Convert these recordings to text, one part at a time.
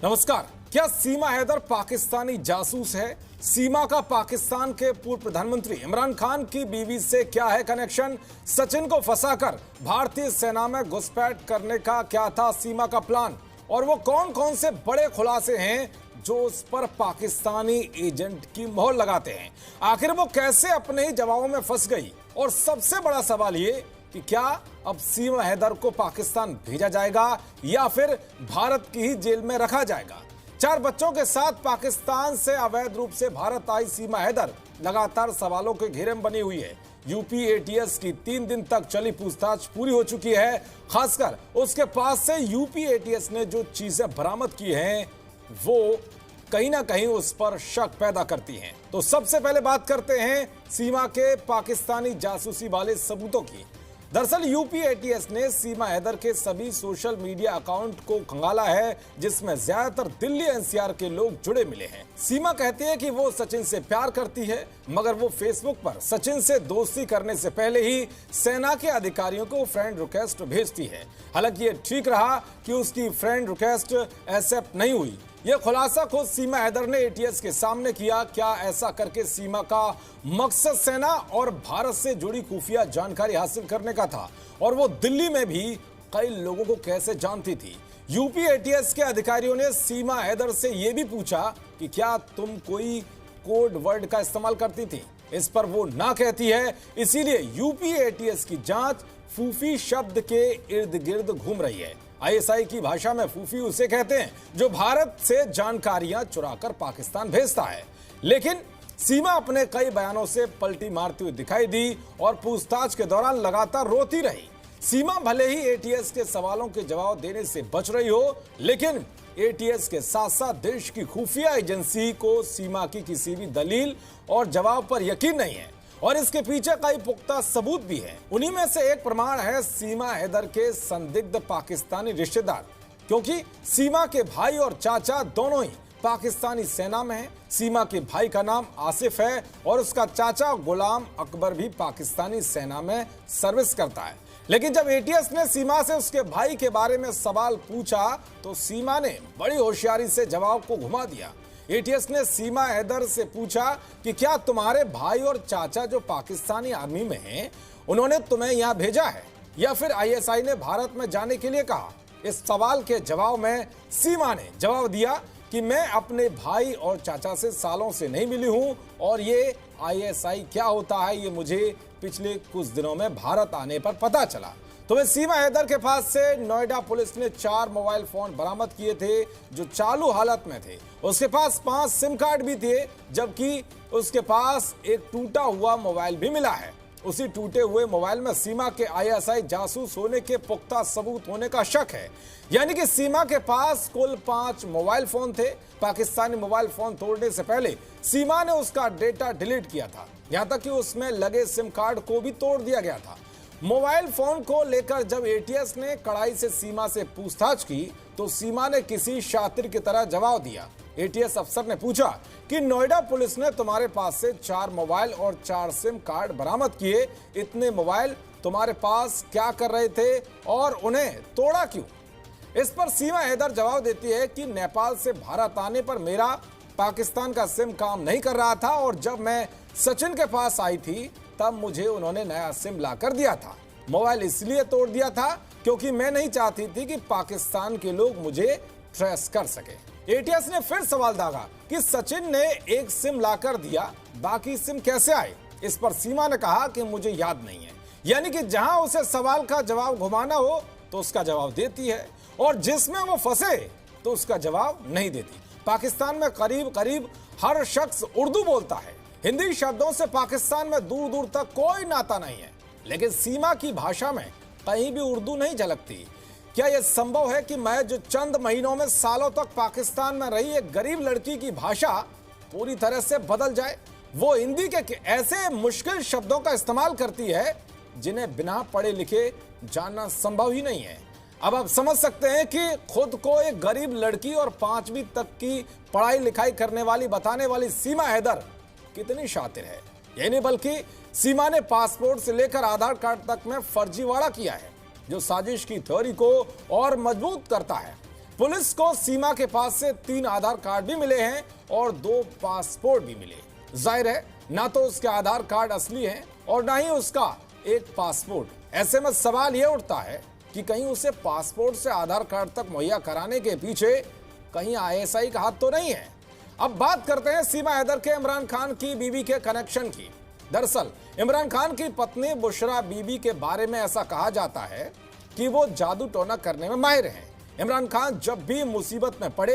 नमस्कार। क्या सीमा हैदर पाकिस्तानी जासूस है? सीमा का पाकिस्तान के पूर्व प्रधानमंत्री इमरान खान की बीवी से क्या है कनेक्शन? सचिन को फंसाकर भारतीय सेना में घुसपैठ करने का क्या था सीमा का प्लान? और वो कौन कौन से बड़े खुलासे हैं जो उस पर पाकिस्तानी एजेंट की मोहर लगाते हैं? आखिर वो कैसे अपने ही जवाबों में फंस गई? और सबसे बड़ा सवाल ये कि क्या अब सीमा हैदर को पाकिस्तान भेजा जाएगा या फिर भारत की ही जेल में रखा जाएगा? 4 बच्चों के साथ पाकिस्तान से अवैध रूप से भारत आई सीमा हैदर लगातार सवालों के घेरे में बनी हुई है। यूपी एटीएस की 3 दिन तक चली पूछताछ पूरी हो चुकी है। खासकर उसके पास से यूपी एटीएस ने जो चीजें बरामद की हैं वो कहीं ना कहीं उस पर शक पैदा करती हैं। तो सबसे पहले बात करते हैं सीमा के पाकिस्तानी जासूसी वाले सबूतों की। दरअसल यूपी एटीएस ने सीमा हैदर के सभी सोशल मीडिया अकाउंट को खंगाला है, जिसमें ज्यादातर दिल्ली एनसीआर के लोग जुड़े मिले हैं। सीमा कहती है कि वो सचिन से प्यार करती है, मगर वो फेसबुक पर सचिन से दोस्ती करने से पहले ही सेना के अधिकारियों को फ्रेंड रिक्वेस्ट भेजती है। हालांकि ये ठीक रहा कि उसकी फ्रेंड रिक्वेस्ट एक्सेप्ट नहीं हुई। यह खुलासा खुद सीमा हैदर ने एटीएस के सामने किया। क्या ऐसा करके सीमा का मकसद सेना और भारत से जुड़ी खुफिया जानकारी हासिल करने का था? और वो दिल्ली में भी कई लोगों को कैसे जानती थी? यूपी एटीएस के अधिकारियों ने सीमा हैदर से यह भी पूछा कि क्या तुम कोई कोड वर्ड का इस्तेमाल करती थी? इस पर वो ना कहती है। इसीलिए यूपी एटीएस की जांच फूफी शब्द के इर्द गिर्द घूम रही है। आईएसआई की भाषा में फूफी उसे कहते हैं जो भारत से जानकारियां चुराकर पाकिस्तान भेजता है। लेकिन सीमा अपने कई बयानों से पलटी मारती हुई दिखाई दी और पूछताछ के दौरान लगातार रोती रही। सीमा भले ही एटीएस के सवालों के जवाब देने से बच रही हो, लेकिन एटीएस के साथ साथ देश की खुफिया एजेंसी को सीमा की किसी भी दलील और जवाब पर यकीन नहीं है और इसके पीछे कई पुख्ता सबूत भी हैं। उन्हीं में से एक प्रमाण है सीमा हैदर के संदिग्ध पाकिस्तानी रिश्तेदार, क्योंकि सीमा के भाई और चाचा दोनों ही पाकिस्तानी सेना में हैं। सीमा के भाई का नाम आसिफ है और उसका चाचा गुलाम अकबर भी पाकिस्तानी सेना में सर्विस करता है। लेकिन जब एटीएस ने सीमा से उसके भाई के बारे में सवाल पूछा तो सीमा ने बड़ी होशियारी से जवाब को घुमा दिया। एटीएस ने सीमा हैदर से पूछा कि क्या तुम्हारे भाई और चाचा जो पाकिस्तानी आर्मी में हैं, उन्होंने तुम्हें यहां भेजा है या फिर आईएसआई ने भारत में जाने के लिए कहा? इस सवाल के जवाब में सीमा ने जवाब दिया कि मैं अपने भाई और चाचा से सालों से नहीं मिली हूं और ये आईएसआई क्या होता है ये मुझे पिछले कुछ दिनों में भारत आने पर पता चला। तो वह सीमा हैदर के पास से नोएडा पुलिस ने 4 मोबाइल फोन बरामद किए थे जो चालू हालत में थे। उसके पास 5 सिम कार्ड भी थे, जबकि उसके पास एक टूटा हुआ मोबाइल भी मिला है। उसी टूटे हुए मोबाइल में सीमा के आईएसआई जासूस होने के पुख्ता सबूत होने का शक है। यानी कि सीमा के पास कुल 5 मोबाइल फोन थे। पाकिस्तानी मोबाइल फोन तोड़ने से पहले सीमा ने उसका डेटा डिलीट किया था, यहां तक कि उसमें लगे सिम कार्ड को भी तोड़ दिया गया था। मोबाइल फोन को लेकर जब एटीएस ने कड़ाई से सीमा से पूछताछ की तो सीमा ने किसी शातिर की तरह जवाब दिया। एटीएस अफसर ने पूछा कि नोएडा पुलिस ने तुम्हारे पास से 4 मोबाइल और 4 सिम कार्ड बरामद किए, इतने मोबाइल तुम्हारे पास क्या कर रहे थे और उन्हें तोड़ा क्यों? इस पर सीमा हैदर जवाब देती है कि नेपाल से भारत आने पर मेरा पाकिस्तान का सिम काम नहीं कर रहा था और जब मैं सचिन के पास आई थी तब मुझे उन्होंने नया सिम ला कर दिया था। मोबाइल इसलिए तोड़ दिया था क्योंकि मैं नहीं चाहती थी कि पाकिस्तान के लोग मुझे ट्रेस कर सके। एटीएस ने फिर सवाल दागा कि सचिन ने एक सिम लाकर दिया, बाकी सिम कैसे आए? इस पर सीमा ने कहा कि मुझे याद नहीं है। यानी कि जहां उसे सवाल का जवाब घुमाना हो तो उसका जवाब देती है और जिसमें वो फंसे तो उसका जवाब नहीं देती। पाकिस्तान में करीब करीब हर शख्स उर्दू बोलता है। हिंदी शब्दों से पाकिस्तान में दूर दूर तक कोई नाता नहीं है, लेकिन सीमा की भाषा में कहीं भी उर्दू नहीं झलकती। क्या यह संभव है कि मैं जो चंद महीनों में सालों तक पाकिस्तान में रही एक गरीब लड़की की भाषा पूरी तरह से बदल जाए? वो हिंदी के ऐसे मुश्किल शब्दों का इस्तेमाल करती है जिन्हें बिना पढ़े लिखे जानना संभव ही नहीं है। अब आप समझ सकते हैं कि खुद को एक गरीब लड़की और 5वीं तक की पढ़ाई लिखाई करने वाली बताने वाली सीमा हैदर कितनी शातिर है। यही नहीं बल्कि सीमा ने पासपोर्ट से लेकर आधार कार्ड तक में फर्जीवाड़ा किया है, जो साजिश की थ्योरी को और मजबूत करता है। पुलिस को सीमा के पास से 3 आधार कार्ड भी मिले हैं और 2 पासपोर्ट भी मिले। जाहिर है ना तो उसके आधार कार्ड असली हैं और ना ही उसका एक पासपोर्ट। ऐसे में सवाल यह उठता है कि कहीं उसे पासपोर्ट से आधार कार्ड तक मुहैया कराने के पीछे कहीं आईएसआई का हाथ तो नहीं है। अब बात करते हैं सीमा हैदर के इमरान खान की बीवी के कनेक्शन की। दरअसल इमरान खान की पत्नी बुशरा बीबी के बारे में ऐसा कहा जाता है कि वो जादू टोना करने में माहिर हैं। इमरान खान जब भी मुसीबत में पड़े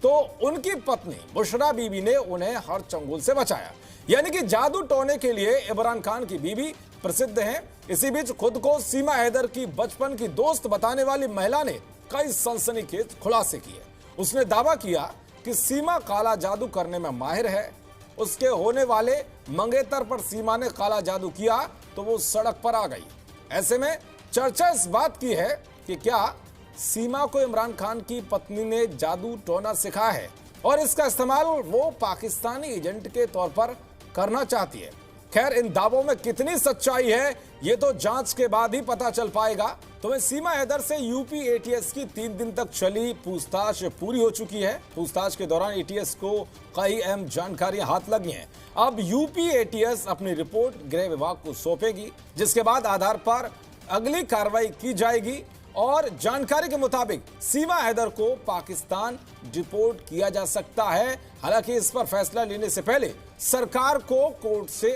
तो उनकी पत्नी बुशरा बीबी ने उन्हें हर चंगुल से बचाया। यानी कि जादू टोने के लिए इमरान खान की बीवी प्रसिद्ध हैं। इसी बीच खुद को सीमा हैदर की बचपन की दोस्त बताने वाली महिला ने कई सनसनीखेज खुलासे किए। उसने दावा किया कि सीमा काला जादू करने में माहिर है। उसके होने वाले मंगेतर पर सीमा ने काला जादू किया तो वो सड़क पर आ गई। ऐसे में चर्चा इस बात की है कि क्या सीमा को इमरान खान की पत्नी ने जादू टोना सिखाया है और इसका इस्तेमाल वो पाकिस्तानी एजेंट के तौर पर करना चाहती है। खैर इन दावों में कितनी सच्चाई है ये तो जांच के बाद ही पता चल पाएगा। तो वह सीमा हैदर से यूपी एटीएस की 3 दिन तक चली पूछताछ पूरी हो चुकी है। पूछताछ के दौरान एटीएस को कई अहम जानकारियां हाथ लगी हैं। अब यूपी एटीएस अपनी रिपोर्ट गृह विभाग को सौंपेगी, जिसके बाद आधार पर अगली कार्रवाई की जाएगी और जानकारी के मुताबिक सीमा हैदर को पाकिस्तान डिपोर्ट किया जा सकता है। हालांकि इस पर फैसला लेने से पहले सरकार को कोर्ट से